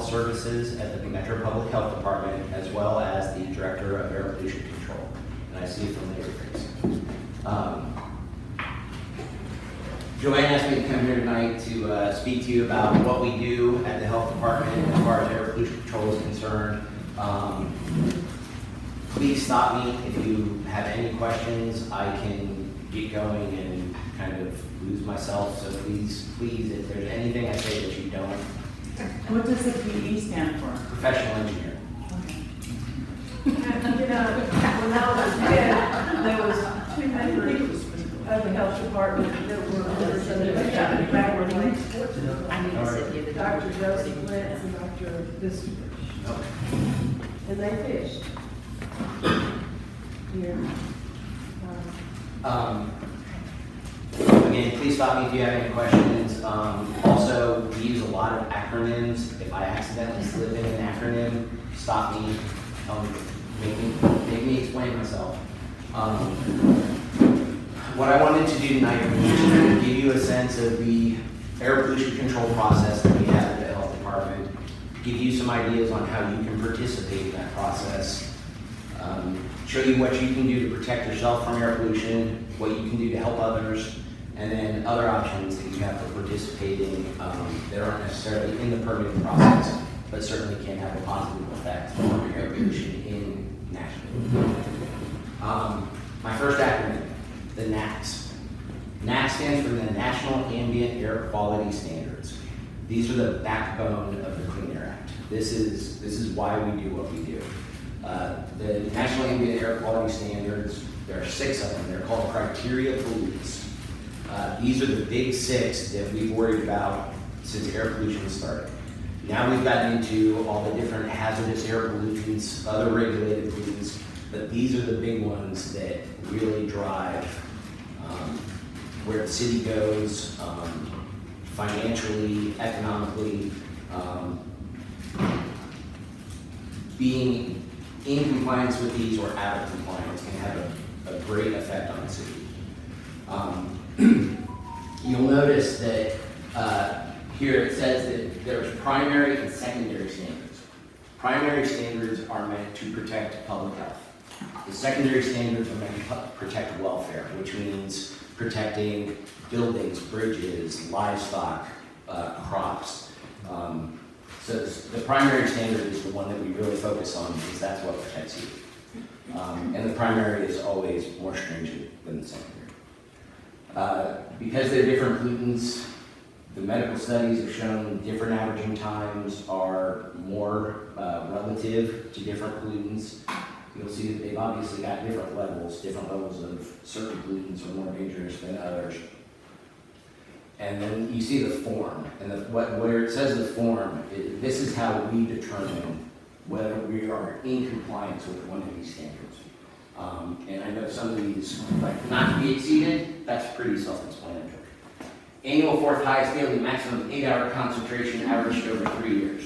Health Services at the Metro Public Health Department, as well as the Director of Air Pollution Control. And I see a familiar face. Joanne asked me to come here tonight to speak to you about what we do at the health department as far as air pollution control is concerned. Please stop me if you have any questions. I can get going and kind of lose myself, so please, if there's anything I say that you don't. What does the PE stand for? Professional engineer. You know, when I was a kid, there was two members of the health department that were members of the backward lane sports. I need to sit here. Dr. Joseph Lentz and Dr. Bispers. And they fished. Here. Again, please stop me if you have any questions. Also, we use a lot of acronyms. If I accidentally slip in an acronym, stop me, make me explain myself. What I wanted to do tonight was to give you a sense of the air pollution control process that we have at the health department, give you some ideas on how you can participate in that process, show you what you can do to protect yourself from air pollution, what you can do to help others, and then other options that you have for participating that aren't necessarily in the permitting process, but certainly can have a positive effect on air pollution in Nashville. My first acronym, the NAAQS. NAAQS stands for the National Ambient Air Quality Standards. These are the backbone of the Clean Air Act. This is why we do what we do. The National Ambient Air Quality Standards, there are 6 of them. They're called criteria pollutants. These are the big 6 that we've worried about since air pollution started. Now we've gotten into all the different hazardous air pollutants, other regulated pollutants, but these are the big ones that really drive where the city goes financially, economically. Being in compliance with these or out of compliance can have a great effect on the city. You'll notice that here it says that there's primary and secondary standards. Primary standards are meant to protect public health. The secondary standards are meant to protect welfare, which means protecting buildings, bridges, livestock, crops. So the primary standard is the one that we really focus on because that's what protects you. And the primary is always more stringent than the secondary. Because they're different pollutants, the medical studies have shown different averaging times are more relative to different pollutants. You'll see that they've obviously got different levels of certain pollutants are more dangerous than others. And then you see the form, and where it says the form, this is how we determine whether we are in compliance with one of these standards. And I know some of these, like not to be exceeded, that's pretty self-explanatory. Annual 4th highest daily maximum 8-hour concentration averaged over 3 years.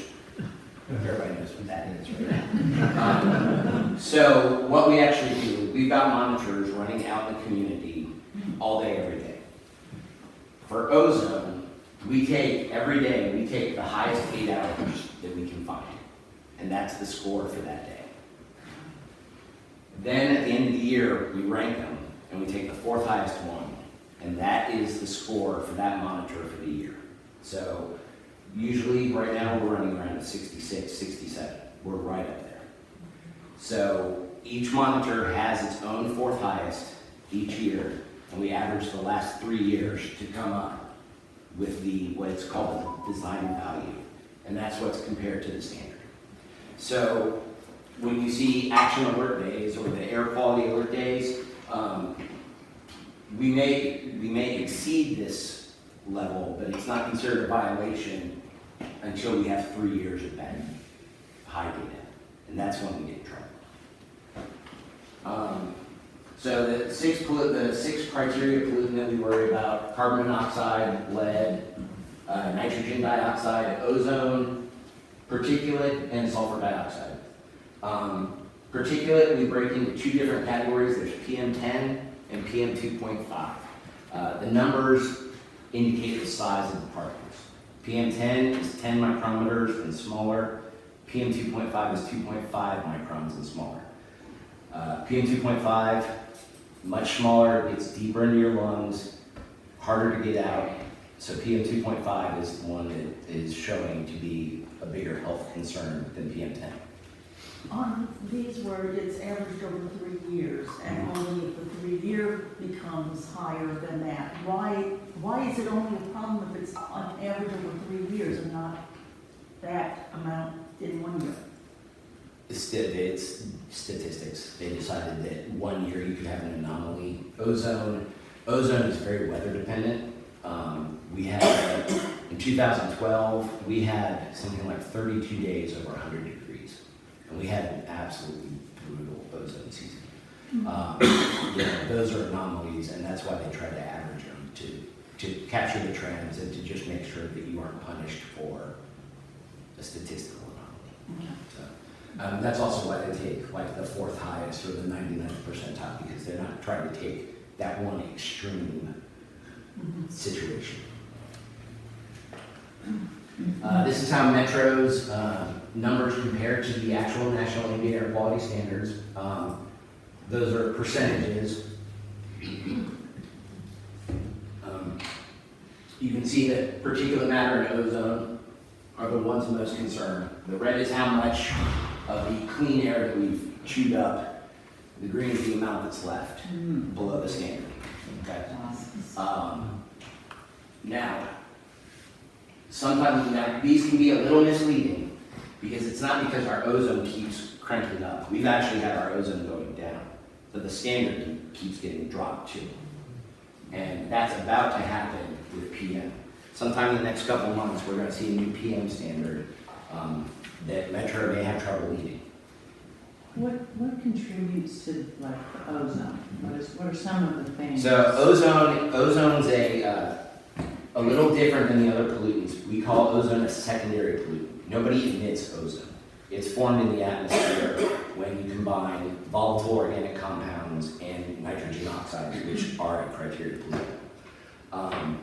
Everybody knows what that is, right? So what we actually do, we've got monitors running out in the community all day, every day. For ozone, every day, we take the highest 8 hours that we can find. And that's the score for that day. Then at the end of the year, we rank them, and we take the 4th highest one. And that is the score for that monitor for the year. So usually right now we're running around at 66, 67. We're right up there. So each monitor has its own 4th highest each year, and we average the last 3 years to come up with what it's called the design value. And that's what's compared to the standard. So when you see action alert days or the air quality alert days, we may exceed this level, but it's not considered a violation until we have 3 years of that high data, and that's when we get in trouble. So the six criteria pollutant that we worry about: carbon monoxide, lead, nitrogen dioxide, ozone, particulate, and sulfur dioxide. Particulate we break into 2 different categories. There's PM10 and PM2.5. The numbers indicate the size of the particles. PM10 is 10 micrometers and smaller. PM2.5 is 2.5 microns and smaller. PM2.5, much smaller, gets deeper into your lungs, harder to get out. So PM2.5 is the one that is showing to be a bigger health concern than PM10. On these where it's averaged over 3 years, and only if the 3-year becomes higher than that, why is it only a problem if it's on average over 3 years and not that amount in 1 year? It's statistics. They decided that 1 year you could have an anomaly. Ozone is very weather dependent. We had, in 2012, we had something like 32 days over 100 degrees. And we had an absolutely brutal ozone season. Those are anomalies, and that's why they try to average them, to capture the trends and to just make sure that you aren't punished for a statistical anomaly. So, that's also why they take like the 4th highest or the 99th percentile, because they're not trying to take that one extreme situation. This is how Metro's numbers compare to the actual National Ambient Air Quality Standards. Those are percentages. You can see that particulate matter and ozone are the ones most concerned. The red is how much of the clean air that we've chewed up. The green is the amount that's left below the standard. Okay. Now, sometimes these can be a little misleading because it's not because our ozone keeps cranking up. We've actually had our ozone going down, but the standard keeps getting dropped too. And that's about to happen with PM. Sometime in the next couple of months, we're going to see a new PM standard that Metro may have trouble meeting. What contributes to like the ozone? What are some of the things? So ozone's a little different than the other pollutants. We call ozone a secondary pollutant. Nobody emits ozone. It's formed in the atmosphere when you combine volatile organic compounds and nitrogen oxides, which are a criteria pollutant.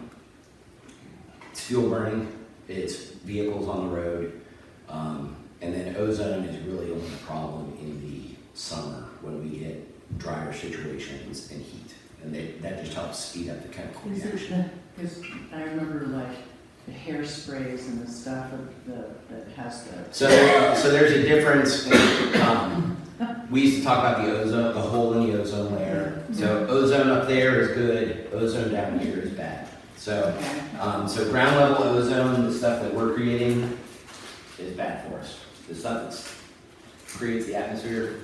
It's fuel burning, it's vehicles on the road, and then ozone is really only a problem in the summer when we get drier situations and heat. And that just helps speed up the chemical reaction. Because I remember like the hairsprays and the stuff that has the. So there's a difference. We used to talk about the ozone, the hole in the ozone layer. So ozone up there is good, ozone down here is bad. So, so ground level ozone, the stuff that we're creating, is bad for us. The stuff that creates the atmosphere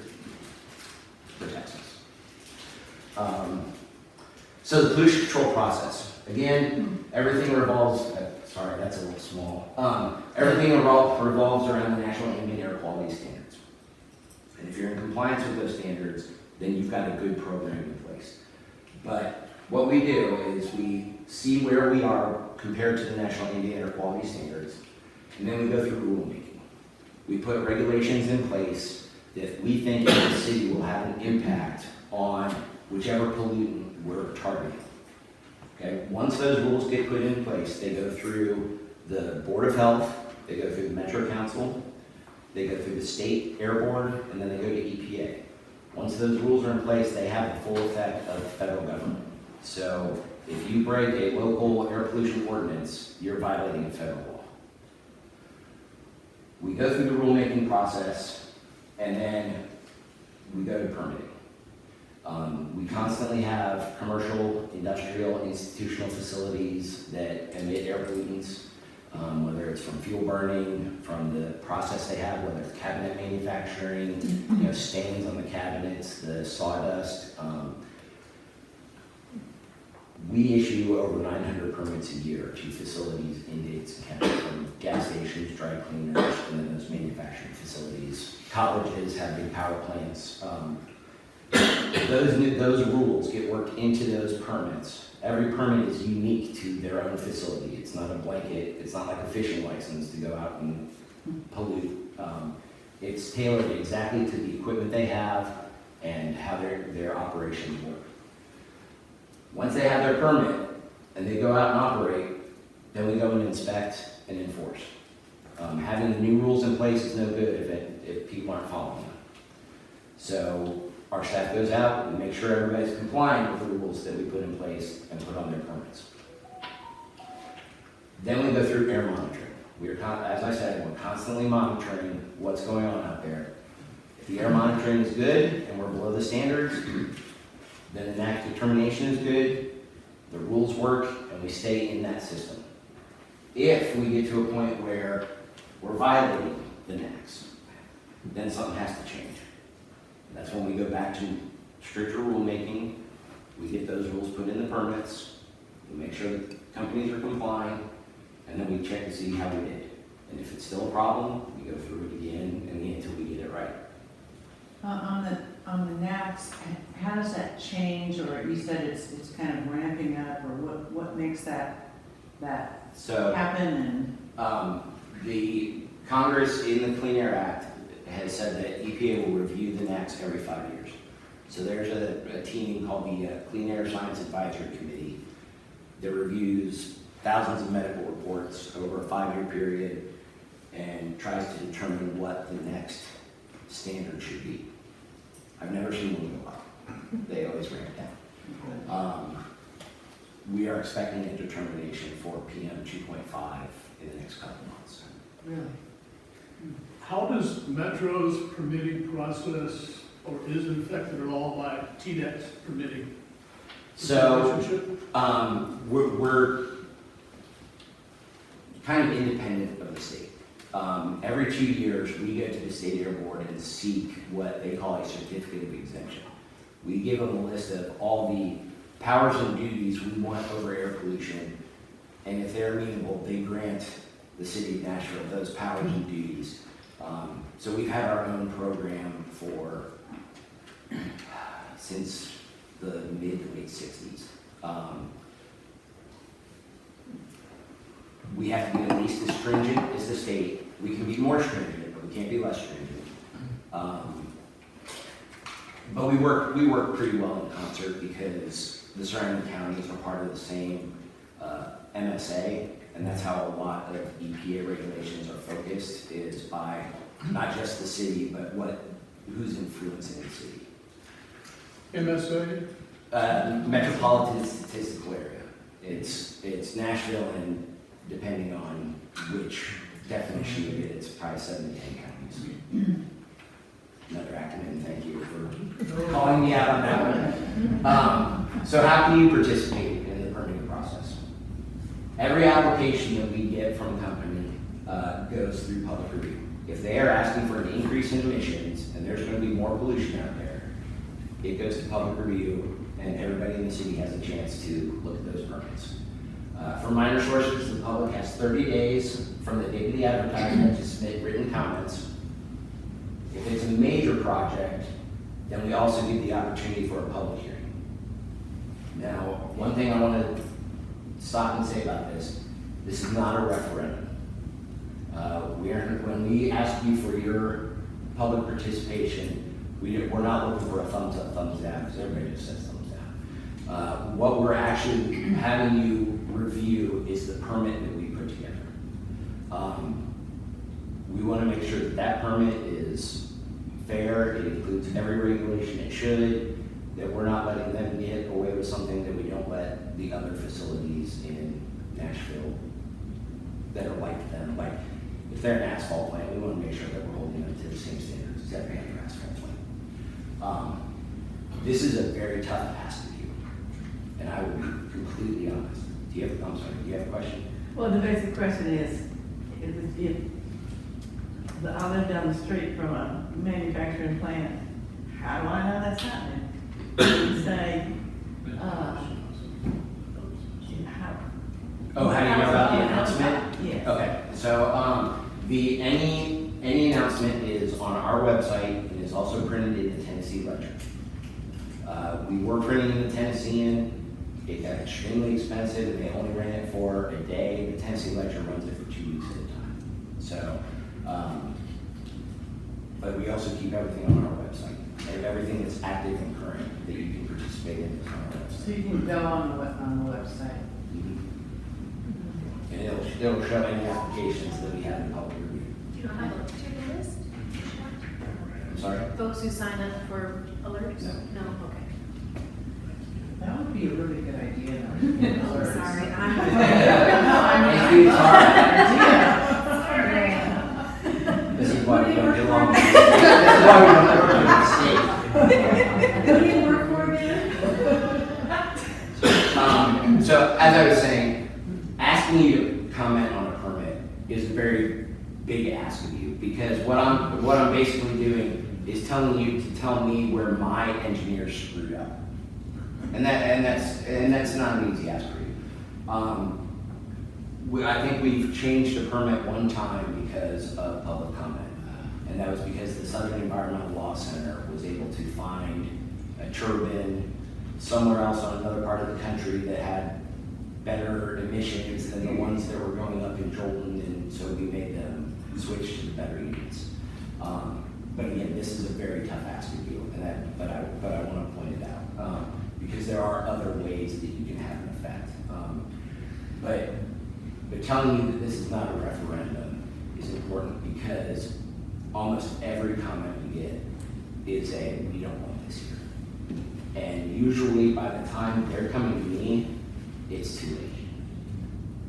protects us. So the pollution control process. Again, everything revolves, sorry, that's a little small. Everything revolves around the National Ambient Air Quality Standards. And if you're in compliance with those standards, then you've got a good program in place. But what we do is we see where we are compared to the National Ambient Air Quality Standards, and then we go through rulemaking. We put regulations in place that we think the city will have an impact on whichever pollutant we're targeting. Okay? Once those rules get put in place, they go through the Board of Health, they go through the Metro Council, they go through the State Air Board, and then they go to EPA. Once those rules are in place, they have the full effect of the federal government. So if you break a local air pollution ordinance, you're violating a federal law. We go through the rulemaking process, and then we go to permitting. We constantly have commercial, industrial, institutional facilities that emit air pollutants, whether it's from fuel burning, from the process they have, whether it's cabinet manufacturing, stains on the cabinets, the sawdust. We issue over 900 permits a year to facilities in Davidson County, from gas stations, dry cleaners, and then those manufacturing facilities. Colleges have big power plants. Those rules get worked into those permits. Every permit is unique to their own facility. It's not a blanket, it's not like a fishing license to go out and pollute. It's tailored exactly to the equipment they have and how their operations work. Once they have their permit and they go out and operate, then we go and inspect and enforce. Having the new rules in place is no good if people aren't following them. So our staff goes out and makes sure everybody's compliant with the rules that we put in place and put on their permits. Then we go through air monitoring. As I said, we're constantly monitoring what's going on out there. If the air monitoring is good and we're below the standards, then the NAC determination is good, the rules work, and we stay in that system. If we get to a point where we're violating the NACs, then something has to change. That's when we go back to stricter rulemaking. We get those rules put in the permits, we make sure that companies are complying, and then we check to see how we did. And if it's still a problem, we go through it again and again until we get it right. On the NACs, how does that change, or you said it's kind of ramping up, or what makes that So happen? And the Congress in the Clean Air Act has said that EPA will review the NACs every 5 years. So there's a team called the Clean Air Science Advisory Committee that reviews thousands of medical reports over a 5-year period and tries to determine what the next standard should be. I've never seen one go up. They always ramp down. We are expecting a determination for PM 2.5 in the next couple months. really? How does Metro's permitting process, or is it affected at all by TDEC's permitting? So, relationship? we're kind of independent of the state. Every 2 years, we go to the state air board and seek what they call a certificate of exemption. We give them a list of all the powers and duties we want over air pollution, and if they're amenable, they grant the city of Nashville those powers and duties. So we've had our own program since the mid to late 60s. We have to be at least as stringent as the state. We can be more stringent, but we can't be less stringent. But we work pretty well in concert because the surrounding counties are part of the same MSA, and that's how a lot of EPA regulations are focused, is by not just the city, but who's influencing the city. MSA? Metropolitan Statistical Area. It's Nashville, and depending on which definition you get, it's probably 7 to 10 counties. Another acronym, thank you for calling me out on that one. So how can you participate in the permitting process? Every application that we get from a company goes through public review. If they are asking for an increase in emissions and there's going to be more pollution out there, it goes to public review and everybody in the city has a chance to look at those permits. For minor sources, the public has 30 days from the date of the advertisement to submit written comments. If it's a major project, then we also give the opportunity for a public hearing. Now, one thing I want to stop and say about this is not a referendum. When we ask you for your public participation, we're not looking for a thumbs up, thumbs down, because everybody just says thumbs down. What we're actually having you review is the permit that we put together. We want to make sure that that permit is fair, it includes every regulation it should, that we're not letting them get away with something that we don't let the other facilities in Nashville that are like them. Like, if they're an asphalt plant, we want to make sure that we're holding them to the same standards as every other asphalt plant. This is a very tough task to do, and I will be completely honest. Do you have a question? Well, the basic question is if I live down the street from a manufacturing plant, how do I know that's happening? You say, How do you know about the announcement? Yes. Okay, so any announcement is on our website and is also printed in the Tennessee Ledger. We were printing in the Tennessean. It got extremely expensive, and they only ran it for a day. The Tennessee Ledger runs it for 2 weeks at a time. So, but we also keep everything on our website. Everything that's active and current that you can participate in is on our So website. you can go on the website. And it'll it'll show any applications that we have in public review. Do you not have a to-do list? I'm sorry? Folks who sign up for alerts? No. No, okay. That would be a really good idea. Oh, sorry, Thank you, it's hard. This is why we don't get along. This is why we don't work in the state. Who do you work for again? So as I was saying, asking you to comment on a permit is a very big ask of you, because what I'm basically doing is telling you to tell me where my engineers screwed up. And that's not an easy ask for you. I think we've changed a permit one time because of public comment. And that was because the Southern Environmental Law Center was able to find a turbine somewhere else on another part of the country that had better emissions than the ones that were going up in Jolton, and so we made them switch to the better units. But again, this is a very tough ask of you, and but I want to point it out, because there are other ways that you can have an effect. But telling you that this is not a referendum is important, because almost every comment we get is we don't want this here. And usually by the time they're coming to me, it's too late.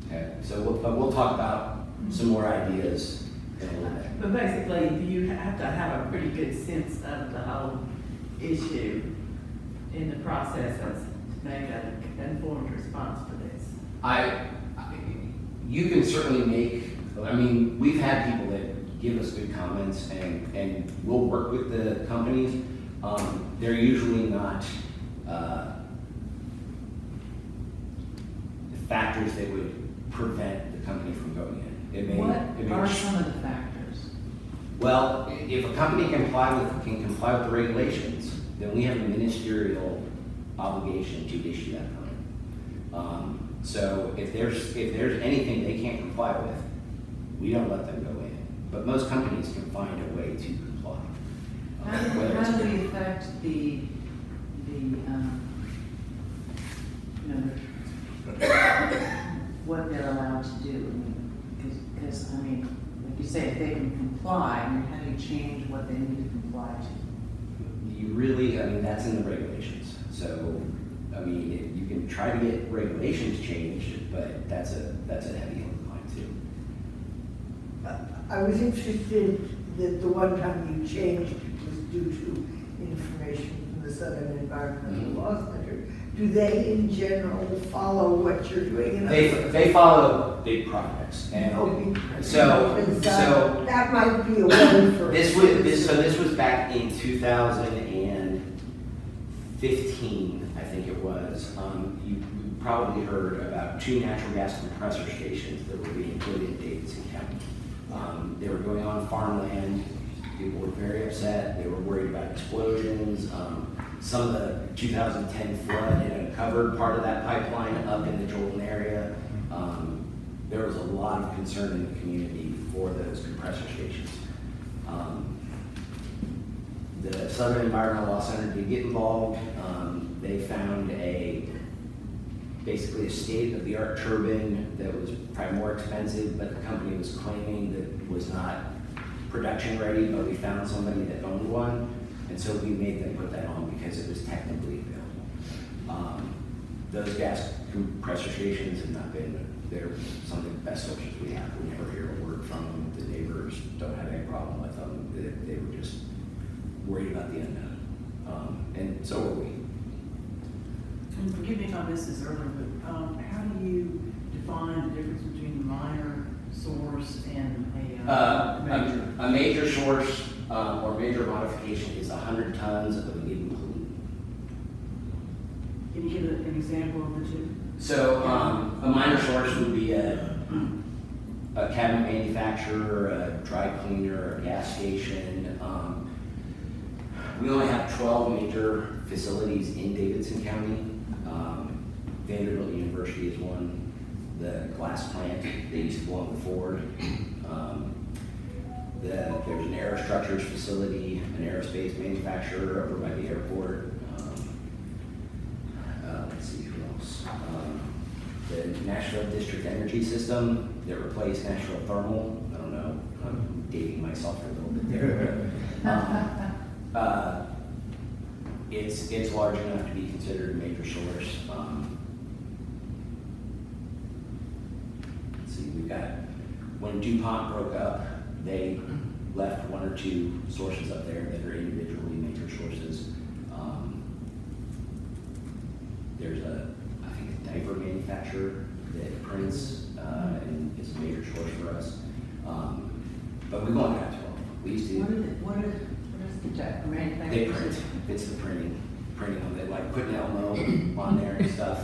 Okay, so we'll talk about some more ideas in a little bit. But basically, you have to have a pretty good sense of the whole issue in the process of make an informed response to this. You can certainly we've had people that give us good comments, and we'll work with the companies. They're usually not factors that would prevent the company from going in. What are some of the factors? Well, if a company can comply with the regulations, then we have a ministerial obligation to issue that permit. So if there's anything they can't comply with, we don't let them go in. But most companies can find a way to comply. How do we affect the what they're allowed to do? Because like you say, if they can comply, how do you change what they need to comply to? You really, that's in the regulations. So, you can try to get regulations changed, but that's a heavy hill to climb too. I was interested that the one time you changed was due to information from the Southern Environmental Law Center. Do they in general follow what you're doing? They follow big projects, and so that might be a way for this was back in 2015, I think it was. You probably heard about 2 natural gas compressor stations that were being put in Davidson County. They were going on farmland. People were very upset. They were worried about explosions. Some of the 2010 flood had uncovered part of that pipeline up in the Jolton area. There was a lot of concern in the community for those compressor stations. The Southern Environmental Law Center did get involved. They found basically a state-of-the-art turbine that was probably more expensive, but the company was claiming that was not production ready, but we found somebody that owned one, and so we made them put that on because it was technically available. Those gas compressor stations have not been, they're some of the best sources we have. We never hear a word from them. The neighbors don't have any problem with them. They were just worried about the unknown. And so were we. And forgive me if I missed this earlier, but how do you define the difference between a minor source and a major? A major source or major modification is 100 tons of a given pollutant. Can you give an example of the two? So a minor source would be a cabinet manufacturer, a dry cleaner, a gas station. We only have 12 major facilities in Davidson County. Vanderbilt University is one. The glass plant, they used to belong to Ford. There's an aerostructures facility, an aerospace manufacturer over by the airport. Let's see who else. The National District Energy System, that replace natural thermal. I don't know, I'm dating myself a little bit there. It's large enough to be considered a major source. Let's see, we've got, when DuPont broke up, they left one or two sources up there that are individually major sources. There's I think a diaper manufacturer that prints and is a major source for us. But we've only got 12. We used to. What is the tech manufacturer? They print. It's the printing on it, like putting Elmo on there and stuff.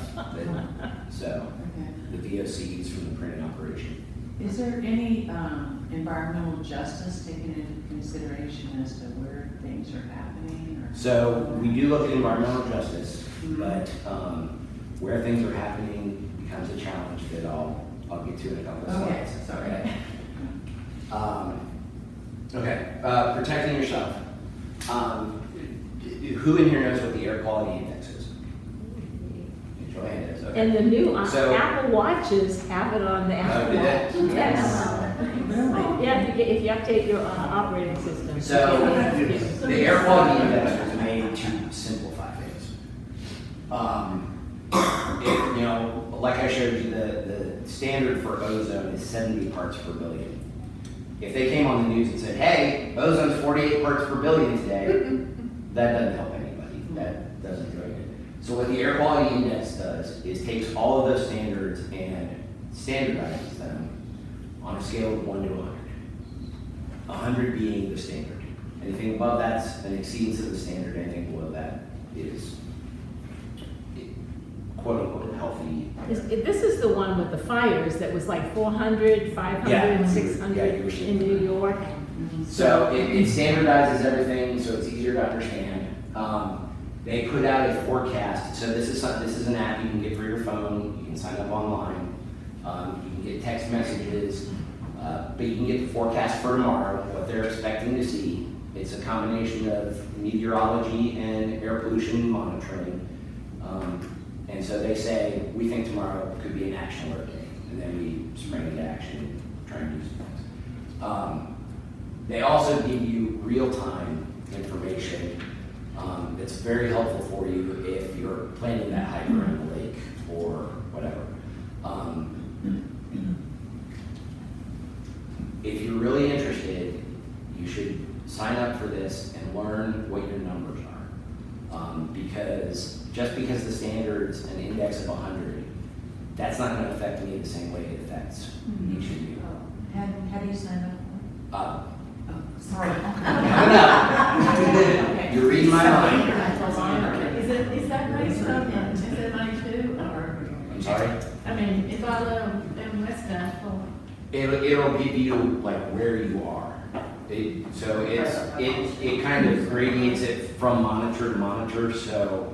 So Okay. the VOCs from the printing operation. Is there any environmental justice taken into consideration as to where things are happening? Or? So we do look at environmental justice, but where things are happening becomes a challenge that I'll get to in a couple of Okay, slides. sorry. Okay. Protecting yourself. Who in here knows what the air quality index is? Joanne is. Okay. And the new So- Apple Watches have it on the Apple did they? Watch. Yes. Really? Yeah, if you update your operating system. So, Yeah. the air quality index was made to simplify things. You know, like I showed you, the standard for ozone is 70 parts per billion. If they came on the news and said, hey, ozone's 48 parts per billion today, that doesn't help anybody. That doesn't do anything. So what the air quality index does is takes all of those standards and standardizes them on a scale of 1 to 100. 100 being the standard. Anything above that's an exceedance of the standard. Anything below that is quote unquote healthy. This is the one with the fires that was like 400, 500, Yeah. 600 Yeah, you were seeing in New York. So it standardizes everything so it's easier to understand. They put out a forecast. So this is an app you can get for your phone. You can sign up online. You can get text messages, but you can get the forecast for tomorrow, what they're expecting to see. It's a combination of meteorology and air pollution monitoring. And so they say, we think tomorrow could be an action alert day. And then we spring into action and try and do some things. They also give you real-time information that's very helpful for you if you're planning that hike around the lake or whatever. If you're really interested, you should sign up for this and learn what your numbers are. Because just because the standard's an index of 100, that's not going to affect me the same way it affects each of you. How do you sign up for it? Sorry. You're reading my mind. Is that based on SMA too, or? I'm sorry? I mean, if I live in West Nashville, It'll give you like where you are. It kind of gradiates it from monitor to monitor. So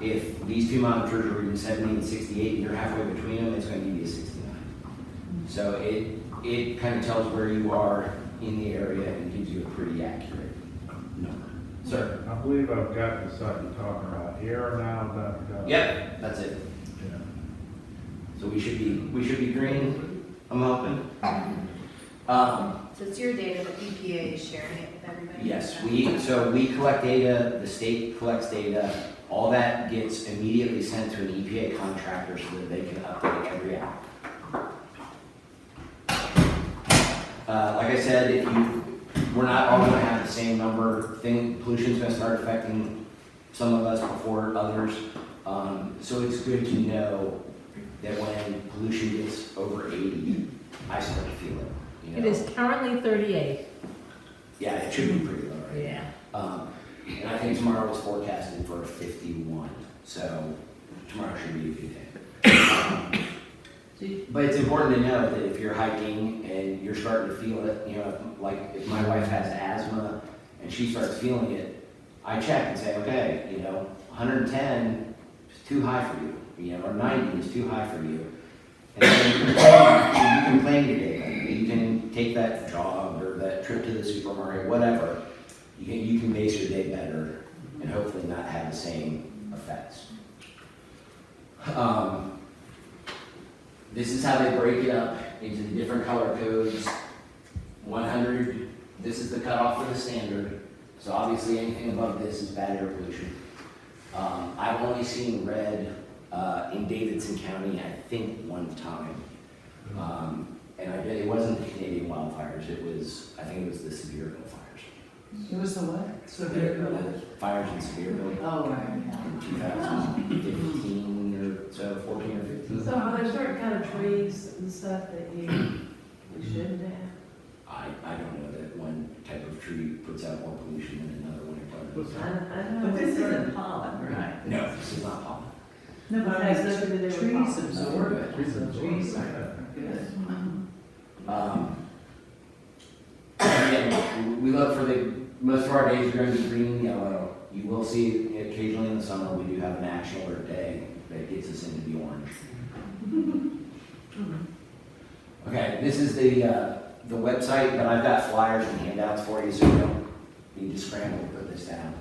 if these two monitors are reading 70 and 68 and you're halfway between them, it's going to give you a 69. So it kind of tells where you are in the area and gives you a pretty accurate number. Sir? I believe I've got the site you're talking about, airnow.gov. Yep, that's it. Yeah. So we should be green. I'm hoping. So it's your data, the EPA is sharing it with everybody? Yes, we collect data, the state collects data, all that gets immediately sent to an EPA contractor so that they can update every hour. Like I said, we're not all gonna have the same number. Pollution's gonna start affecting some of us before others. So it's good to know that when pollution gets over 80, I start to feel it. You know? It is currently 38. Yeah, it should be pretty low, right? Yeah. And I think tomorrow is forecasted for a 51, so tomorrow should be a good day. But it's important to know that if you're hiking and you're starting to feel it, you know, like if my wife has asthma and she starts feeling it, I check and say, okay, you know, 110 is too high for you, you know, or 90 is too high for you. And then you can plan your day. You can take that jog or that trip to the supermarket, whatever. You can base your day better and hopefully not have the same effects. This is how they break it up into the different color codes. 100, this is the cutoff for the standard, so obviously anything above this is bad air pollution. I've only seen red in Davidson County, I think, one time. And it wasn't the Canadian wildfires, I think it was the Sevierville fires. It was the what? The fires in Sevierville Oh, right, yeah. in 2015 or so, 14 or 15. So are there certain kind of trees and stuff that you shouldn't have? I don't know that one type of tree puts out more pollution than another one. I know. But this isn't pollen, right? No, this is not pollen. No, but Has nothing to do with trees pollen. absorb it. Trees So absorb trees it. are good. Again, we look for most of our days are going to be green and yellow. You will see occasionally in the summer, we do have an action alert day that gets us into the orange. Okay, this is the website, but I've got flyers and handouts for you, so you don't need to scramble to put this down.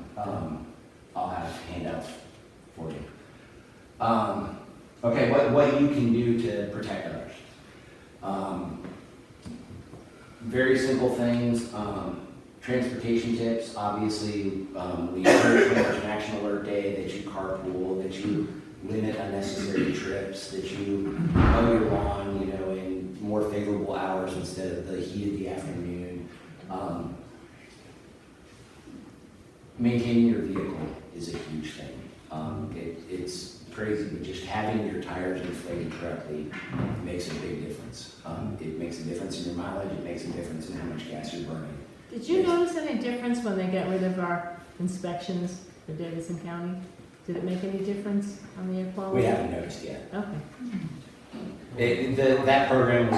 I'll have handouts for you. Okay, what you can do to protect others. Very simple things. Transportation tips, obviously, we encourage when there's an action alert day that you carpool, that you limit unnecessary trips, that you mow your lawn, in more favorable hours instead of the heat of the afternoon. Maintaining your vehicle is a huge thing. It's crazy, but just having your tires inflated correctly makes a big difference. It makes a difference in your mileage, it makes a difference in how much gas you're burning. Did you notice any difference when they got rid of our inspections for Davidson County? Did it make any difference on the air quality? We haven't noticed yet. Okay. That program,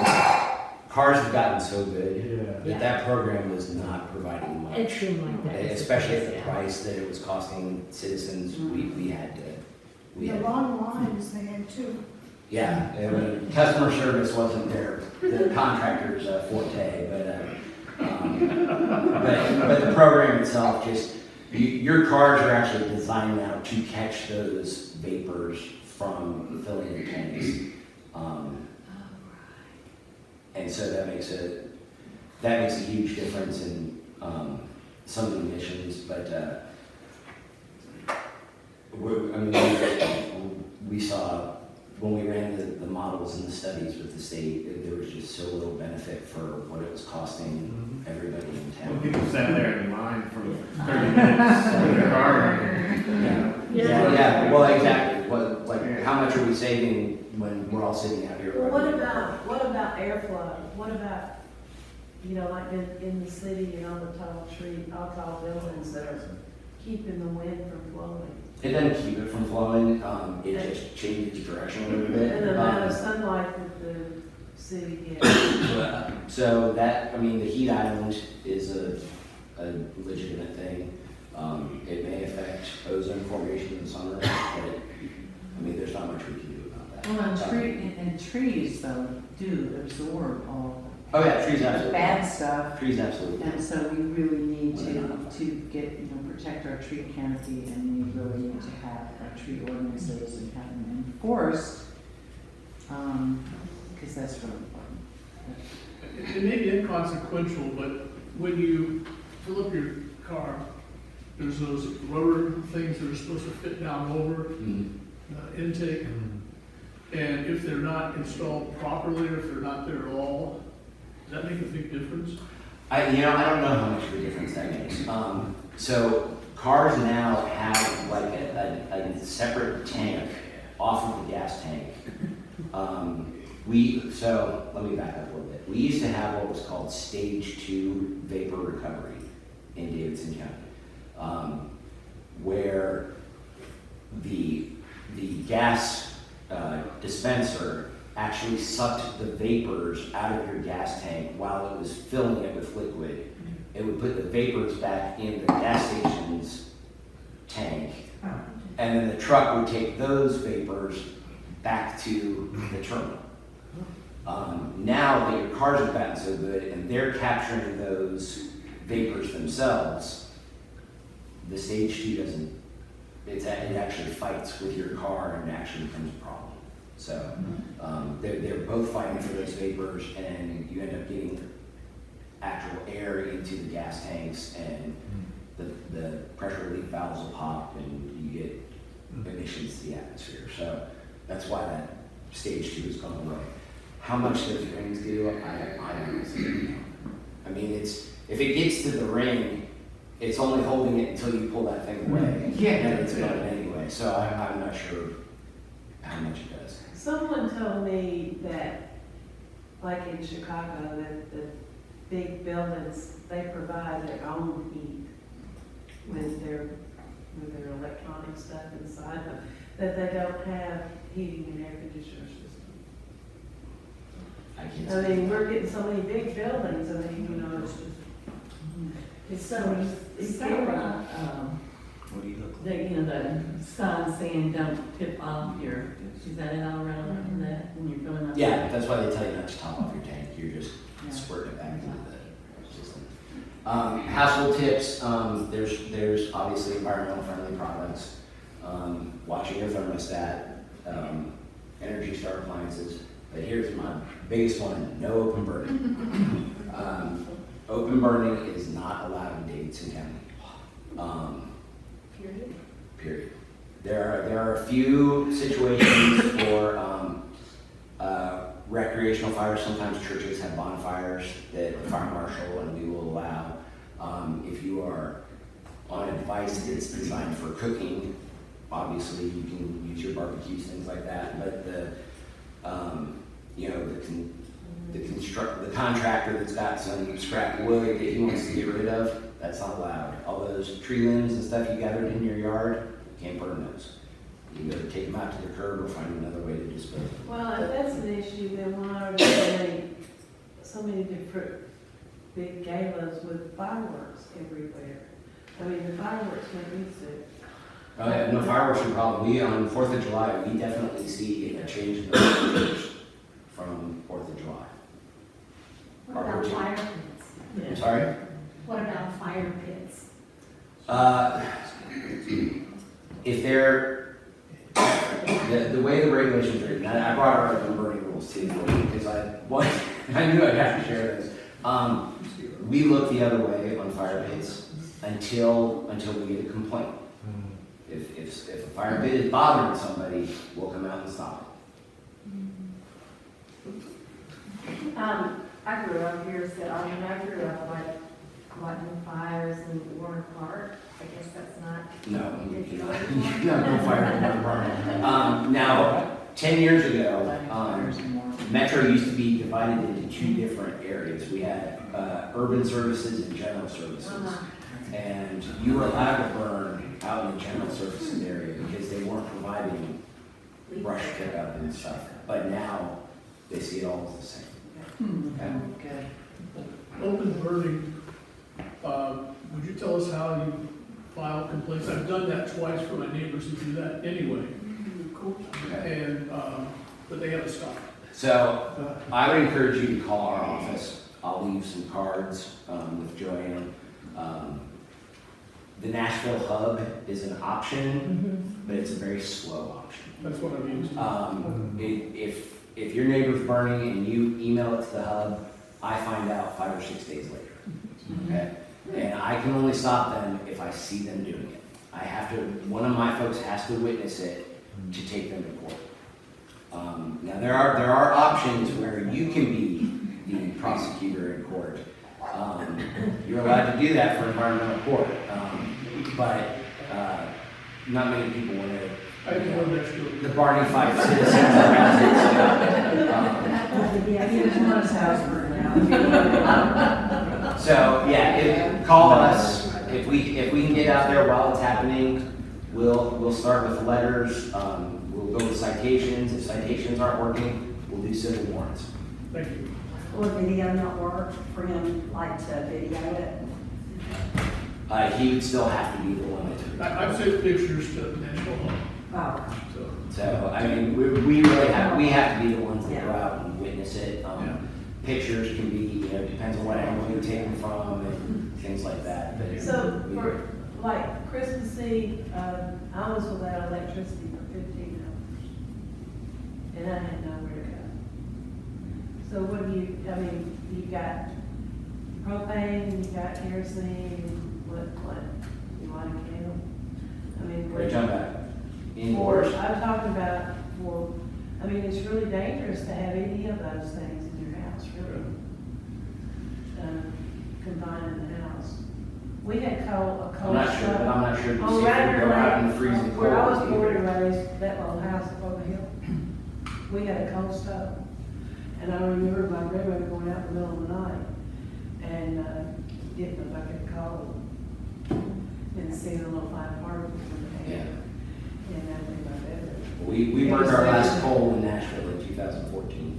cars have gotten so good, Yeah. that program was not providing much. It seemed like that. Especially at the price that it was costing citizens, we had to. The long lines they had too. Yeah, I mean, customer service wasn't the contractor's forte, but the program itself, just, your cars are actually designed now to catch those vapors from filling the tanks. And so that makes a huge difference in some of the emissions, but we saw when we ran the models and the studies with the state, there was just so little benefit for what it was costing everybody in When town. people sat there in line for 30 minutes in their car. Yeah, well, exactly. How much are we saving when we're all sitting out here? Well, what about airflow? What about, like in the city, on the tall buildings that are keeping the wind from flowing? It doesn't keep it from flowing, it just changes direction a little bit. And the amount of sunlight that the city gets. So the heat island is a legitimate thing. It may affect ozone formation in the summer, but there's not much we can do about that. Well, and trees though do absorb all Oh yeah, trees absolutely. bad stuff. Trees absolutely. And so we really need to get, protect our tree canopy, and we really need to have our tree ordinances and have them enforced, because that's really important. It may be inconsequential, but when you fill up your car, there's those rubber things that are supposed to fit down over the intake. And if they're not installed properly, or if they're not there at all, does that make a big difference? I don't know how much of a difference that makes. So cars now have like a separate tank off of the gas tank. So let me back up a little bit. We used to have what was called stage 2 vapor recovery in Davidson County, where the gas dispenser actually sucked the vapors out of your gas tank while it was filling it with liquid. It would put the vapors back in the gas station's tank, and then the truck would take those vapors back to the terminal. Now that your cars have gotten so good and they're capturing those vapors themselves, the stage 2 doesn't, it actually fights with your car and actually becomes a problem. So, they're both fighting for those vapors, and you end up getting actual air into the gas tanks, and the pressure relief valves will pop, and you get emissions to the atmosphere. So that's why that stage 2 has gone away. How much those rings do, I honestly don't know. I mean, if it gets to the ring, it's only holding it until you pull that thing away. Yeah. And it's gone anyway. So I'm not sure how much it does. Someone told me that, like in Chicago, that the big buildings, they provide their own heat with their electronic stuff inside them, that they don't have heating and air conditioner system. I can't I say. mean, we're getting so many big buildings, I mean, you know, it's just, it's so, Is that scary. right? What do you look like? The, you know, the sign saying don't tip off your, is that in all around that when you're filling up? Yeah, that's why they tell you not to top off your tank. You're just Yeah. squirting it back into the system. Household tips, there's obviously environmental friendly products. Watching your thermostat, Energy Star appliances. But here's my biggest one, no open burning. Open burning is not allowed in Davidson County. Period. There are a few situations for recreational fires. Sometimes churches have bonfires that the fire marshal and we will allow. If you are on a device that's designed for cooking, obviously you can use your barbecues, things like that. But the contractor that's got some scrap wood that he wants to get rid of, that's not allowed. All those tree limbs and stuff you gathered in your yard, you can't burn those. You can either take them out to the curb or find another way to dispose of them. Well, if that's an issue, then why are there so many different big galas with fireworks everywhere? I mean, the fireworks make me sick. Oh yeah, no fireworks are a problem. We, on 4th of July, we definitely see a change in the temperatures from 4th of July. What about fire pits? I'm sorry? What about fire pits? If they're, the way the regulations are written, I brought our open burning rules too, because I knew I'd have to share this. We look the other way on fire pits until we get a complaint. If a fire pit is bothering somebody, we'll come out and stop it. I grew up here, so I grew up like watching fires in Warner Park. I guess that's not. No fire pit, burn. Now, 10 years ago, Metro used to be divided into 2 different areas. We had urban services and general services. And you were allowed to burn out in the general services area because they weren't providing brush pickup and stuff. But now, they see it all as the same. Okay? Open burning, would you tell us how you file complaints? I've done that twice for my neighbors who do that anyway. Okay. And, but they haven't stopped. So, I would encourage you to call our office. I'll leave some cards with Joanne. The Nashville hub is an option, but it's a very slow option. That's what I'm used to. If your neighbor's burning and you email it to the hub, I find out 5 or 6 days later. Okay? And I can only stop them if I see them doing it. One of my folks has to witness it to take them to court. Now there are options where you can be the prosecutor in court. You're allowed to do that for environmental court, but not many people want to. I just love that story. The Barney Fife citizens around it. So yeah, call us if we can get out there while it's happening. We'll start with letters. We'll go with citations. If citations aren't working, we'll do civil warrants. Thank you. Will video not work for him, like to video it? He would still have to be the one that took it. I've sent pictures to Nashville Hall, Oh, so. So, I mean, we really have to be the ones that go out and witness it. Yeah. Pictures can be, depends on what angle you take them from and things like that. But So for, like, Christmas Eve, I was without electricity for 15 hours. and I had nowhere to go. So what do you, I mean, you got propane, you got kerosene, what, you light a candle? I mean. What are you talking about? Indoors? I'm talking about for, I mean, it's really dangerous to have any of those things in your house, really. Confined in the house. We had a cold I'm not sure, but I'm not sure. On You Radnor go out in the Lake, freezing cold. where I was either. born and raised, that little house up on the hill, we had a coal stove. And I remember my grandmother going out in the middle of the night and getting a bucket of coal and seeing a little fine particles in the air. And that made my bedroom. We burned our last coal in Nashville in 2014,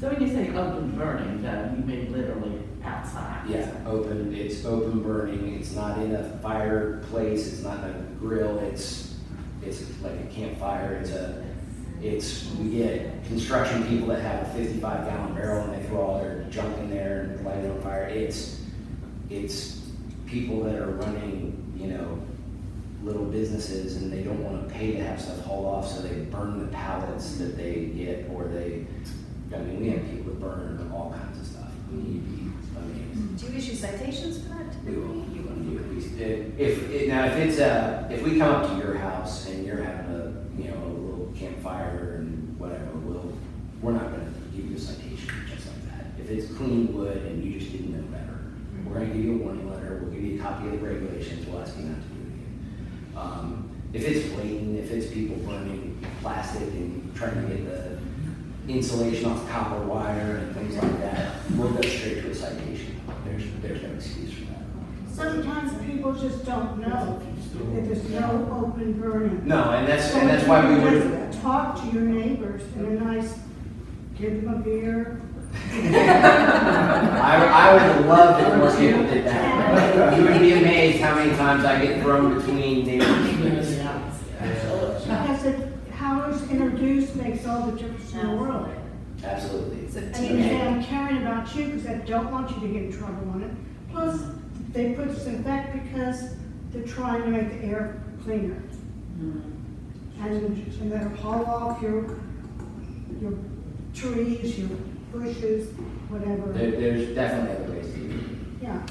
So when you say open burning, you mean literally outside? so, yeah, open, it's open burning, it's not in a fireplace, it's not in a grill, it's like a campfire, we get construction people that have a 55-gallon barrel and they throw all their junk in there and light it on fire. It's people that are running, you know, little businesses and they don't want to pay to have stuff hauled off, so they burn the pallets that they get, or we have people that burn all kinds of stuff. I mean, you'd be amazed. Do you issue citations for that? We will, you wouldn't do it. If we come up to your house and you're having a little campfire and whatever, we're not gonna give you a citation just like that. If it's clean wood and you just didn't know better, we're gonna give you a warning letter, we'll give you a copy of the regulations, we'll ask you not to do it again. If it's blatant, if it's people burning plastic and trying to get the insulation off copper wire and things like that, we'll go straight to a citation. There's no excuse for that. Sometimes people just don't know that there's no open burning. No, and that's why we would. Talk to your neighbors in a nice, give them a beer. I would love if more people did that. You would be amazed how many times I get thrown between neighbors. Because how it's introduced makes all the difference in the world. Absolutely. So And teenage, I'm caring about you because I don't want you to get in trouble on it. Plus, they put disinfect because they're trying to make the air cleaner. And they'll haul off your trees, your bushes, whatever. There's definitely other ways to do it. Yeah.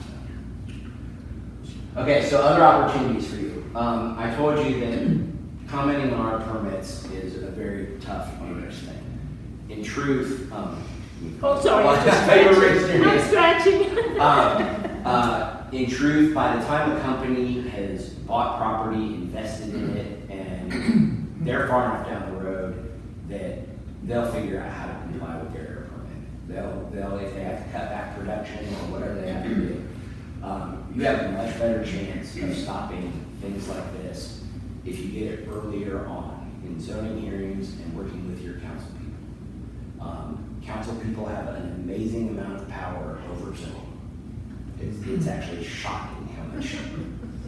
Okay, so other opportunities for you. I told you that commenting on our permits is a very tough, onerous thing. In truth, Oh, sorry. I'm scratching. In truth, by the time a company has bought property, invested in it, and they're far enough down the road that they'll figure out how to comply with their air permit. They'll if they have to cut back production or whatever they have to do. You have a much better chance of stopping things like this if you get it earlier on in zoning hearings and working with your council people. Council people have an amazing amount of power over zoning. It's actually shocking how much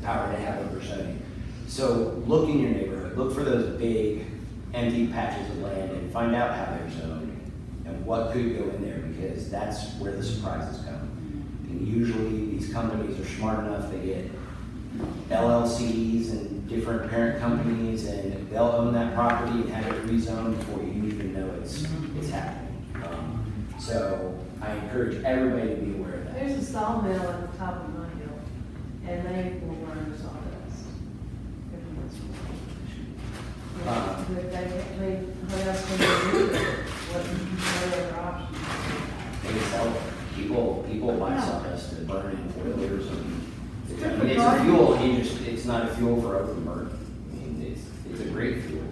power they have over zoning. So look in your neighborhood, look for those big empty patches of land and find out how they're zoned and what could go in there, because that's where the surprises come. And usually these companies are smart enough, they get LLCs and different parent companies, and they'll own that property and have it rezoned before you even know it's happening. So I encourage everybody to be aware of that. There's a sawmill at the top of my hill, and they will burn sawdust. What else can they do? What other options? They sell it. People buy sawdust to burn in boilers and it's a fuel. It's not a fuel for open burn. I mean, it's a great fuel.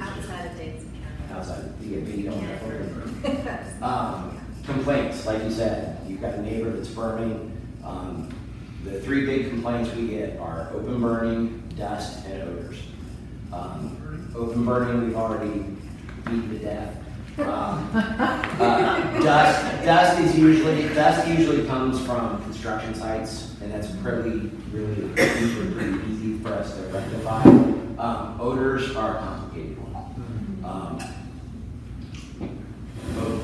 outside of Davidson County. Outside, you don't have open burn. Complaints, like you said, you've got a neighbor that's burning. The three big complaints we get are open burning, dust, and odors. Open burning, we've already beaten to death. Dust usually comes from construction sites, and that's usually pretty easy for us to rectify. Odors are a complicated one.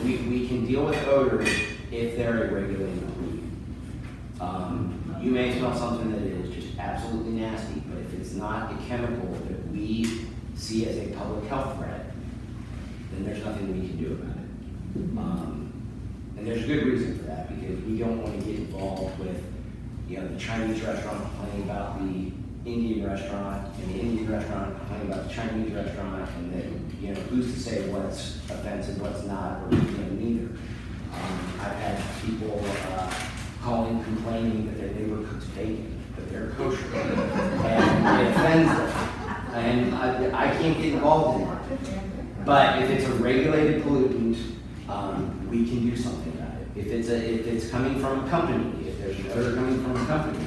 We can deal with odors if they're a regulated weed. You may smell something that is just absolutely nasty, but if it's not a chemical that we see as a public health threat, then there's nothing we can do about it. And there's a good reason for that, because we don't want to get involved with, you know, the Chinese restaurant complaining about the Indian restaurant, and the Indian restaurant complaining about the Chinese restaurant, and then, you know, who's to say what's offensive, what's not, or, you know, neither. I've had people calling, complaining that their neighbor cooks bacon, but they're kosher, and it offends them. And I can't get involved in that. But if it's a regulated pollutant, we can do something about it. If it's coming from a company, if there's an odor coming from a company,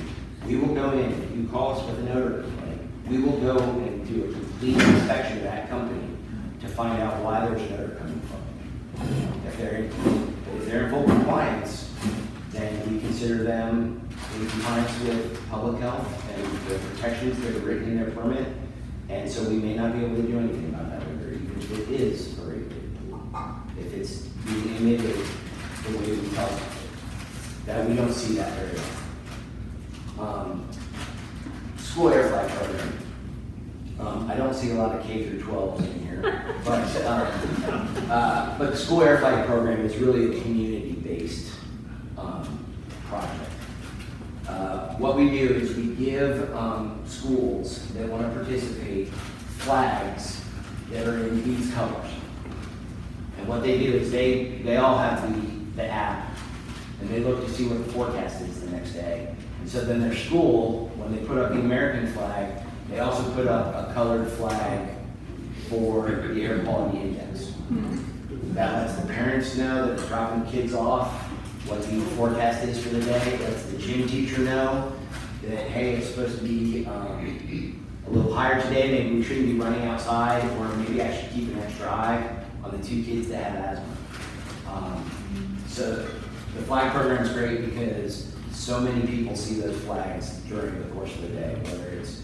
we will go in. If you call us with an odor complaint, we will go and do a complete inspection of that company to find out why there's an odor coming from. If they're in full compliance, then we consider them in compliance with public health and the protections that are written in their permit. And so we may not be able to do anything about that odor, even if it is a regulated pollutant. If it's being emitted the way we tell them, that we don't see that very often. School air flight program. I don't see a lot of K through 12s in here, but the school air flight program is really a community-based project. What we do is we give schools that want to participate flags that are in these colors. And what they do is they all have the app, and they look to see what the forecast is the next day. And so then their school, when they put up the American flag, they also put up a colored flag for the air quality index. That lets the parents know that it's dropping kids off, what the forecast is for the day. It lets the gym teacher know that, hey, it's supposed to be a little higher today, maybe we shouldn't be running outside, or maybe I should keep an extra eye on the 2 kids that have asthma. So the flag program is great because so many people see those flags during the course of the day, whether it's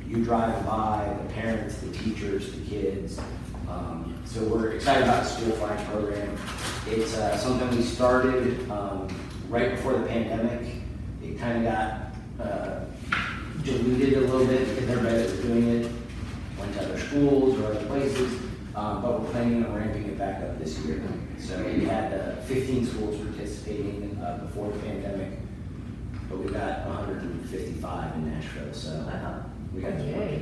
you driving by, the parents, the teachers, the kids. So we're excited about the school flag program. It's something we started right before the pandemic. It kind of got diluted a little bit because everybody that was doing it went to other schools or other places, but we're planning on ramping it back up this year. So we had 15 schools participating before the pandemic, but we've got 155 in Nashville, so we got some work to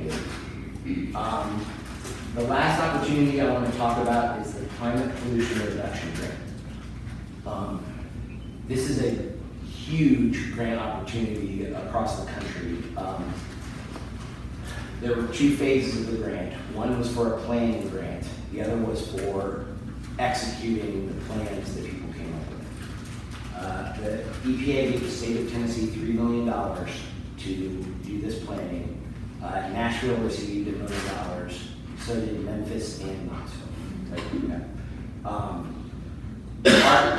do. The last opportunity I want to talk about is the Climate Pollution Reduction Grant. This is a huge grant opportunity across the country. There were 2 phases of the grant. One was for a planning grant. The other was for executing the plans that people came up with. The EPA gave the state of Tennessee $3 million to do this planning. Nashville received $1 million. So did Memphis and Knoxville.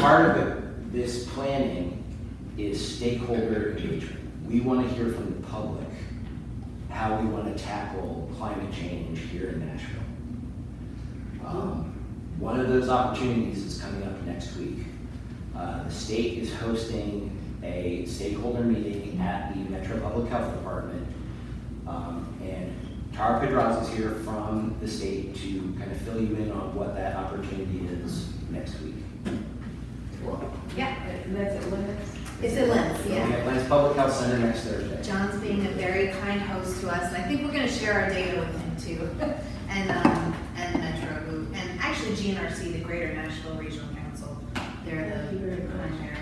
Part of this planning is stakeholder engagement. We want to hear from the public how we want to tackle climate change here in Nashville. One of those opportunities is coming up next week. The state is hosting a stakeholder meeting at the Metro Public Health Department, and Tara Pedraz is here from the state to kind of fill you in on what that opportunity is next week. Yeah, And that's at Lennox? it's at Lens, We yeah. have Lance Public Health Center next Thursday. John's being a very kind host to us, and I think we're gonna share our data with him too. And Metro, and actually GNRC, the Greater Nashville Regional Council, they're the primary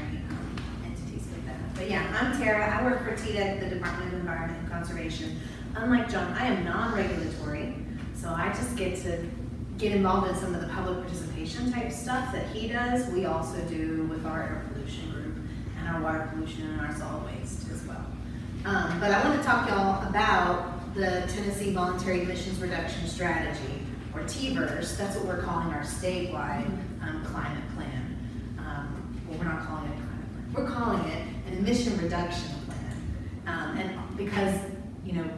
entities with that. But yeah, I'm Tara, I work for TDEC, the Department of Environment and Conservation. Unlike John, I am non-regulatory, so I just get to get involved in some of the public participation type stuff that he does. We also do with our air pollution group and our water pollution and our solid waste as well. But I want to talk to y'all about the Tennessee Voluntary Emissions Reduction Strategy, or TVERS. That's what we're calling our statewide climate plan. Well, we're not calling it a climate plan. We're calling it an emission reduction plan. And because, you know,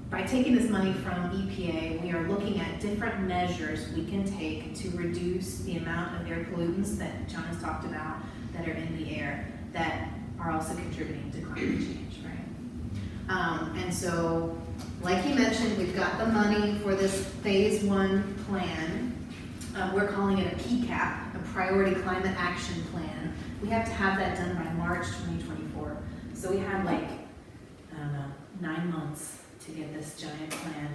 by taking this money from EPA, we are looking at different measures we can take to reduce the amount of air pollutants that John has talked about that are in the air that are also contributing to climate change, right? And so, like he mentioned, we've got the money for this phase 1 plan. we're calling it a PCAP, a Priority Climate Action Plan. We have to have that done by March 2024. So we have like, I don't know, 9 months to get this giant plan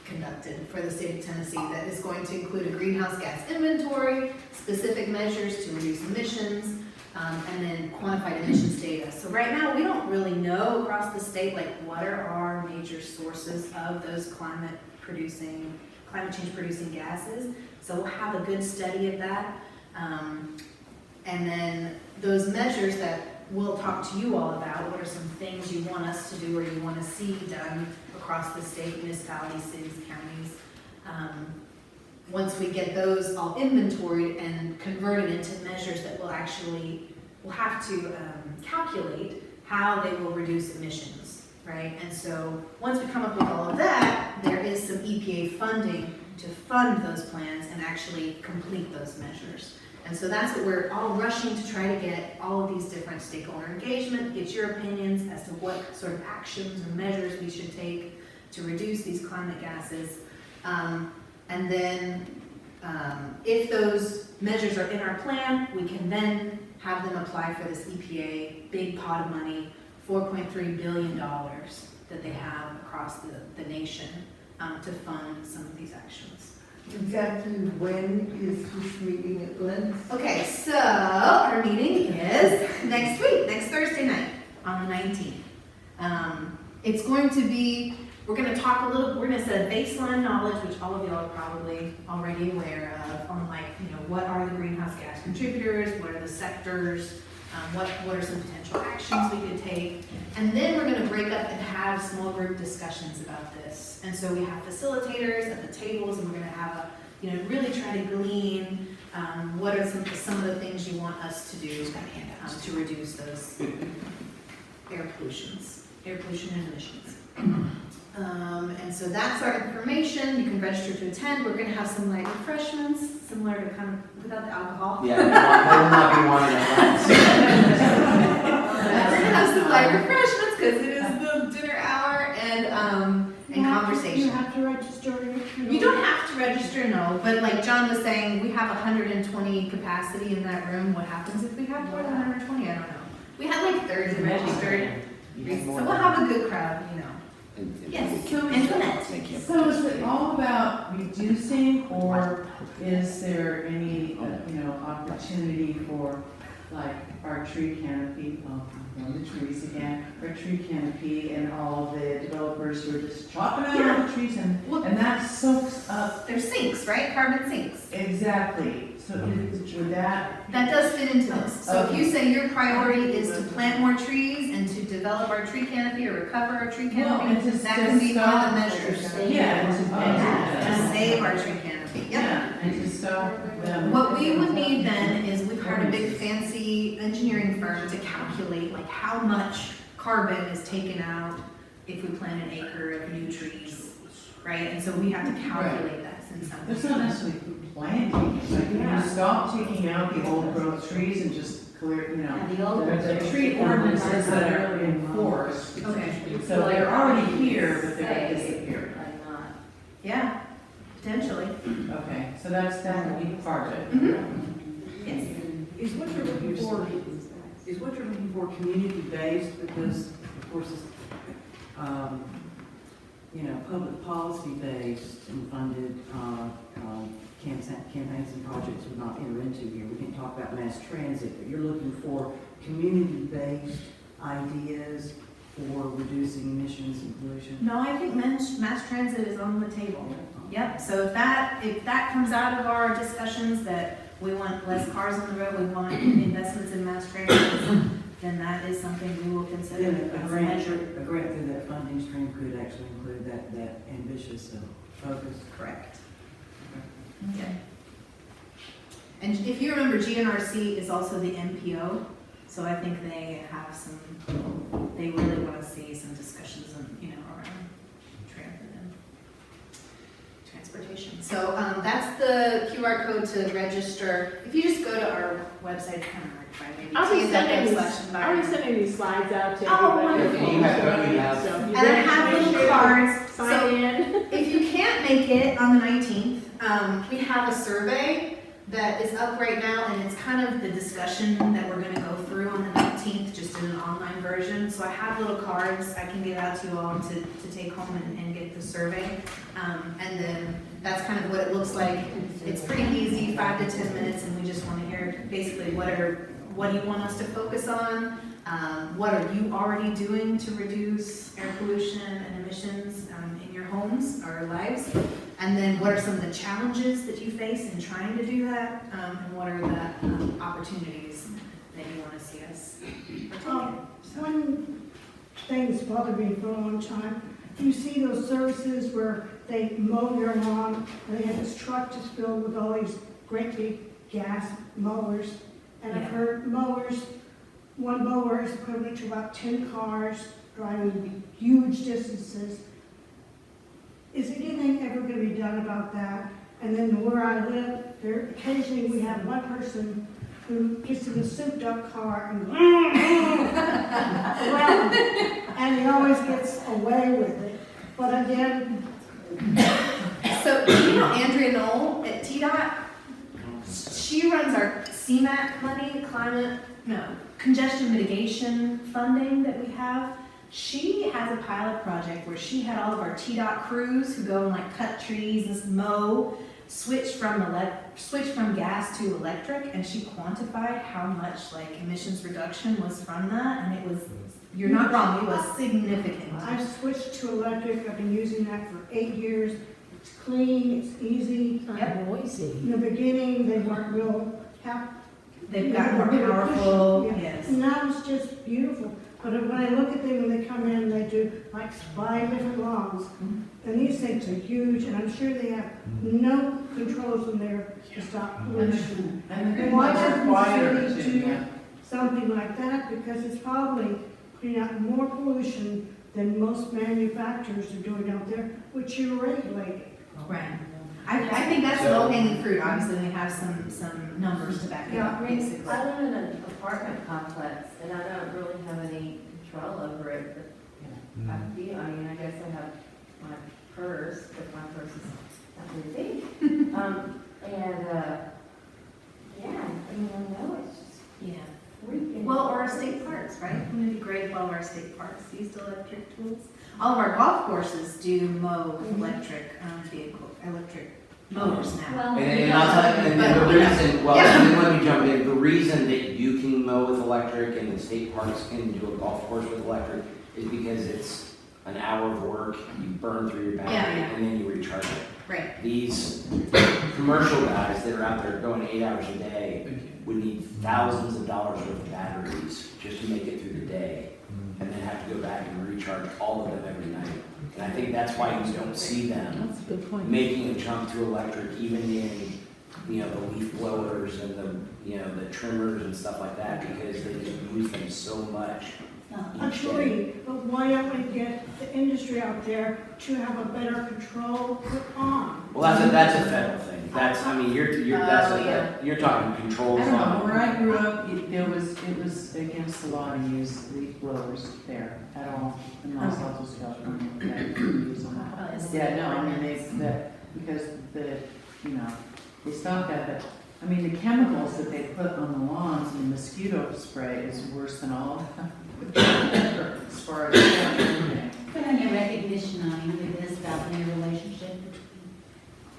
conducted for the state of Tennessee that is going to include a greenhouse gas inventory, specific measures to reduce emissions, and then quantified emissions data. So right now, we don't really know across the state, like what are our major sources of those climate change producing gases. So we'll have a good study of that. And then those measures that we'll talk to you all about, what are some things you want us to do or you want to see done across the state, municipalities, cities, counties. Once we get those all inventoried and converted into measures that we'll have to calculate how they will reduce emissions, right? And so once we come up with all of that, there is some EPA funding to fund those plans and actually complete those measures. And so that's what we're all rushing to try to get all of these different stakeholder engagement, get your opinions as to what sort of actions or measures we should take to reduce these climate gases. And then if those measures are in our plan, we can then have them apply for this EPA big pot of money, $4.3 billion that they have across the nation to fund some of these actions. Exactly when is this meeting at Lynn's? Okay, so our meeting is next week, next Thursday night on the 19th. It's going to be, we're going to talk a little, we're going to set a baseline knowledge, which all of y'all are probably already aware of, on like, what are the greenhouse gas contributors, what are the sectors, what are some potential actions we could take. And then we're going to break up and have small group discussions about this. And so we have facilitators at the tables, and we're going to have really try to glean what are some of the things you want us to do to reduce those air pollution and emissions. And so that's our information. You can register to attend. We're going to have some light refreshments, similar to kind of without the alcohol. Yeah, there will not be wine at We're going to have some light refreshments because it is the dinner hour and conversation. You have to register. You don't have to register, no, but like John was saying, we have 120 capacity in that room. What happens if we have more than 120? I don't know. We had like 30 registered, so we'll have a good crowd, Yes, Antoinette. So is it all about reducing, or is there any, opportunity for, like, our tree canopy, the trees again, our tree canopy and all the developers who are just chopping out all the trees and that soaks up. They're sinks, right? Carbon sinks. Exactly. So would that? That does fit into this. So if you say your priority is to plant more trees and to develop our tree canopy or recover our tree canopy, that can be one of the measures. Yeah. To save our tree canopy. Yep. Yeah, and to stop them. What we would need then is we've hired a big fancy engineering firm to calculate like how much carbon is taken out if we plant an acre of new trees, right? And so we have to calculate that in some way. It's not necessarily planting, it's like you stop taking out the old growth trees and just clear, the tree ordinances that are enforced. Okay. So they're already here, but they're gonna disappear. Yeah, potentially. Okay, so that would be part of it. Yes. Is what you're looking for community-based, because of course it's, public policy-based and funded, campaigns and projects would not enter into here. We can talk about mass transit, but you're looking for community-based ideas for reducing emissions and pollution. No, I think mass transit is on the table. Yep, so if that comes out of our discussions that we want less cars on the road, we want investments in mass transit, then that is something we will consider A as a grant measure. through that funding stream could actually include that ambitious focus. Correct. Okay. And if you remember, GNRC is also the MPO, so I think they have they really want to see some discussions on, around transportation. So that's the QR code to register. If you just go to our website, kind of hard to find, maybe I'll be TNW/environment. sending these slides out to Oh, everybody. wonderful. You have- So if you And I have make little sure you cards. Sign in. If you can't make it on the 19th, We have a survey that is up right now, and it's kind of the discussion that we're gonna go through on the 19th, just in an online version. So I have little cards I can give out to you all to take home and get the survey. And then that's kind of what it looks like. It's pretty easy, 5 to 10 minutes, and we just wanna hear basically what do you want us to focus on? What are you already doing to reduce air pollution and emissions in your homes or lives? And then what are some of the challenges that you face in trying to do that? And what are the opportunities that you want to see us partake in? One thing that's bothered me for a long time, you see those services where they mow your lawn, and they have this truck just filled with all these great big gas mowers. And I've heard mowers, one mower is equivalent to about 10 cars driving huge distances. Is anything ever going to be done about that? And then where I live, there occasionally we have one person who gets in a souped up car and around, and he always gets away with it. But again, So, you know Andrea Knoll at TDOT? She runs our CMAQ money, congestion mitigation funding that we have. She has a pilot project where she had all of our TDOT crews who go and like cut trees and mow, switch from gas to electric, and she quantified how much like emissions reduction was from that, and it was, you're not wrong, it was significant. I've switched to electric. I've been using that for 8 years. It's clean, it's easy. Yep. Noisy. In the beginning, they weren't real happy. They've got more powerful, Yeah. yes. And now it's just beautiful. But when I look at them, when they come in, they do like 5 different lawns. And these things are huge, and I'm sure they have no controls in there to stop pollution. And And why they're doesn't quieter the city too, do yeah. something like that? Because it's probably putting out more pollution than most manufacturers are doing out there, which you regulate. Right. I think that's So- low hanging fruit. Obviously, we have some numbers to back it up, I mean, basically. I live in an apartment complex, and I don't really have any control over it, but I feel, I mean, I guess I have my purse, but my purse is not very big. Yeah, I mean, I know it's just Yeah. freaking. Well, or our state parks, right? Wouldn't it be great if all of our state parks used electric tools? All of our golf courses do mow with electric mowers now. And I'll tell you, and the reason, well, let me jump in, the reason that you can mow with electric and the state parks can do a golf course with electric is because it's an hour of work, you burn through your battery, Yeah. and then you recharge it. Right. These commercial guys that are out there going 8 hours a day would need thousands of dollars worth of batteries just to make it through the day, and then have to go back and recharge all of them every night. And I think that's why you don't see them That's a good point. making a jump to electric, even in, the leaf blowers and the trimmers and stuff like that, because they just use them so much each day. Agree, but why don't we get the industry out there to have a better control put on? Well, that's a federal thing. That's, I mean, you're talking controls I don't know, on. where I grew up, it was against the law to use leaf blowers there at all in Los Altos, California. Yeah, no, I mean, because they stopped that, but, I mean, the chemicals that they put on the lawns and the mosquito spray is worse than all of them. As far as everything. But on your recognition, I mean, it is about the relationship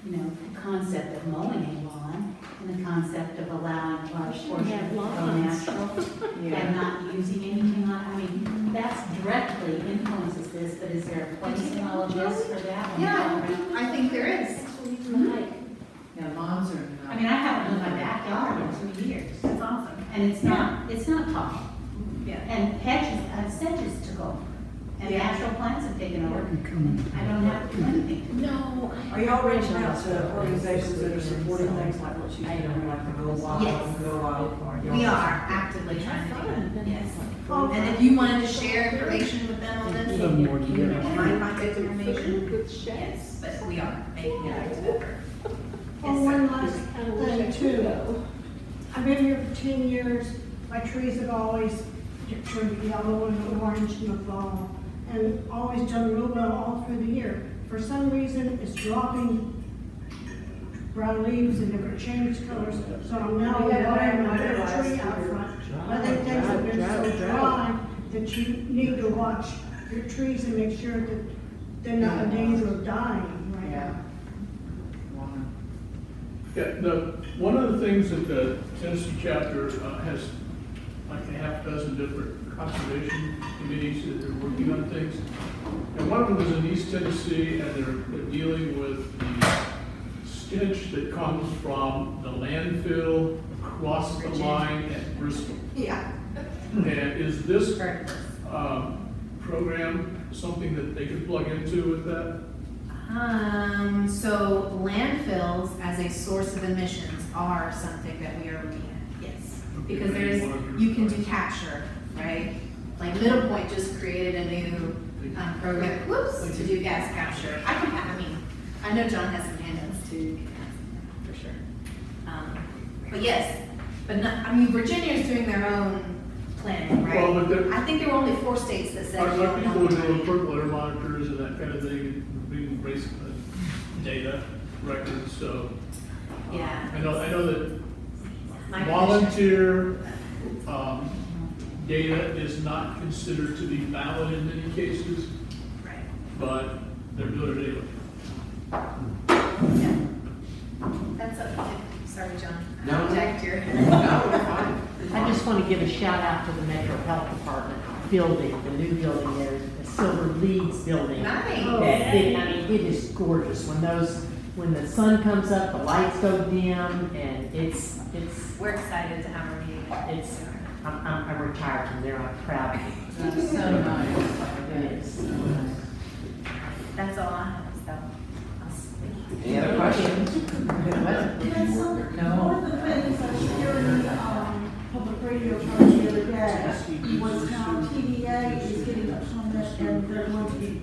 between, the concept of mowing a lawn and the concept of allowing large portions to go natural and not using anything on, I mean, that's directly influences this, but is there a place in all of this for that? Yeah, I think there is. Yeah, lawns are I mean, I haven't lived in my backyard in 2 years, That's awesome. and it's not tall. Yeah. And sedges took over, and natural plants have taken over. I don't have to do anything. No. Are y'all reaching out to organizations that are supporting things like what you do, like the Go Wild, Yes. Go Wild? We are actively trying to do that, yes. And if you wanted to share information with them on this, you can find contact information. Yes, but we are making an active effort. Oh, one last thing too. I've been here for 10 years. My trees have always turned yellow and orange in the fall, and always done real well all through the year. For some reason, it's dropping brown leaves and different change colors, so I'm now watering my little tree out front. Other things have been so dry that you need to watch your trees and make sure that they're not in danger of dying right now. Yeah, one of the things that the Tennessee chapter has like a half dozen different conservation committees that are working on things. And one of them is in East Tennessee, and they're dealing with the stench that comes from the landfill across the line at Bristol. Yeah. And is this program something that they could plug into with that? So landfills as a source of emissions are something that we are looking at, yes. Because you can do capture, right? Like Middle Point just created a new program, to do gas capture. I know John has some handouts too, for sure. But yes, but not, Virginia's doing their own planning, right? Well, but I think there were only 4 states that said. Our people are doing purple air monitors and that kind of thing, being based data records, so. Yeah. I know that My volunteer, data is not considered to be valid in many cases, Right. but they're doing it anyway. Yeah. That's okay. Sorry, John. No. Jack, here. No, we're fine. I just want to give a shout out to the Metro Health Department building, the new building there, the Silver Leads building. Nice. That big, I mean, it is gorgeous. When the sun comes up, the lights go dim, and it's, We're excited to have our meeting. I'm retired from there, I'm proud of it. That's so nice. It is so nice. That's all I have, so. I'll speak. Any other questions? One of the things I shared in the public radio charge the other day was how TDA is getting a permit and they're going to be